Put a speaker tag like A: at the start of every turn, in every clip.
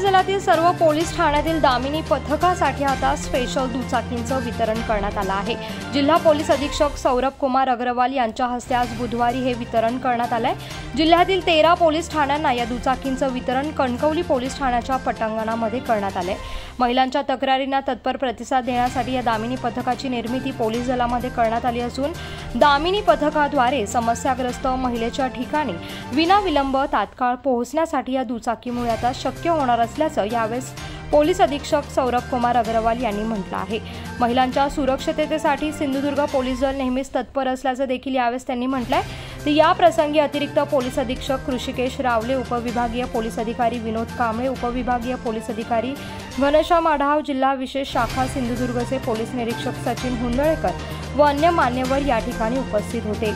A: दलातील सर्व पोलीस ठाण्यातील दामिनी पथकासाठी आता स्पेशल दुचाकींचं वितरण करण्यात आलं आहे। जिल्हा पोलीस अधीक्षक सौरभ कुमार अग्रवाल यांच्या हस्ते आज बुधवारी हे वितरण करण्यात आलंय। जिल्ह्यातील 13 पोलीस ठाण्यांना या दुचाकींचं वितरण कणकवली पोलीस ठाण्याच्या पटांगणामध्ये करण्यात आलंय। महिलांच्या तक्रारींना तत्पर प्रतिसाद देण्यासाठी या दामिनी पथकाची निर्मिती पोलीस दलामध्ये करण्यात आली असून दामिनी पथकाद्वारे समस्याग्रस्त महिलेच्या ठिकाणी विनाविलंब तात्काळ पोहोचण्यासाठी या दुचाकीमुळे आता शक्य होणार असल्याचं यावेळेस पोलीस अधीक्षक सौरभ कुमार अग्रवाल यांनी म्हटलं आहे। महिलांच्या सुरक्षिततेसाठी सिंधुदुर्ग पोलीस दल नेहमीच तत्पर असल्याचं देखील यावेळेस त्यांनी म्हटलंय। तर या प्रसंगी अतिरिक्त पोलीस अधीक्षक ऋषिकेश रावले, उपविभागीय पोलीस अधिकारी विनोद कांबळे, उपविभागीय पोलीस अधिकारी घनश्याम आढाव, जिल्हा विशेष शाखा सिंधुदुर्गचे पोलीस निरीक्षक सचिन हुंदळेकर व अन्य मान्यवर या ठिकाणी उपस्थित होते।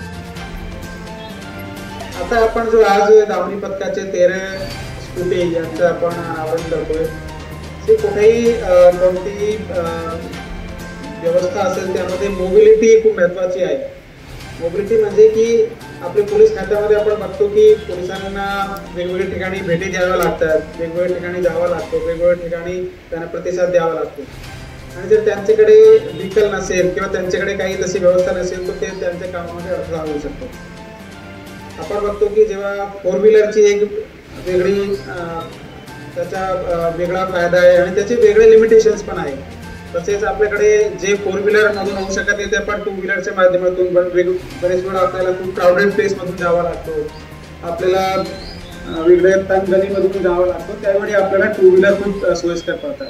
B: आता आपण जो आज दामिनी पथकाचे 13 स्कूटी यांचं आपण अनावरण करतोय, ते कुठेही कोणतीही व्यवस्था असेल त्यामध्ये मोबिलिटी खूप महत्त्वाची आहे। मोबिलिटी म्हणजे की आपल्या पोलीस खात्यामध्ये आपण बघतो की पोलिसांना वेगवेगळ्या ठिकाणी भेटी द्याव्या लागतात, वेगवेगळ्या ठिकाणी जावं लागतं, वेगवेगळ्या ठिकाणी त्यांना प्रतिसाद द्यावा लागतो आणि जर त्यांच्याकडे व्हेकल नसेल किंवा त्यांच्याकडे काही तशी व्यवस्था नसेल तर ते त्यांच्या कामामध्ये अडथळा होऊ शकतो। आपण बघतो की जेव्हा 4 व्हीलरची एक वेगळी त्याचा वेगळा फायदा आहे आणि त्याचे वेगळे लिमिटेशन्स पण आहे। तसेच आपल्याकडे जे 4 व्हीलर मधून होऊ शकत नाही ते आपण 2 व्हीलरच्या माध्यमातून बरेच वेळा आपल्याला खूप क्राउडेड प्लेस मधून जावं लागतो, आपल्याला वेगळ्या तणगणीमधून जावं लागतं, त्यावेळी आपल्याला 2 व्हीलर खूप सोयीस्कर पडतात।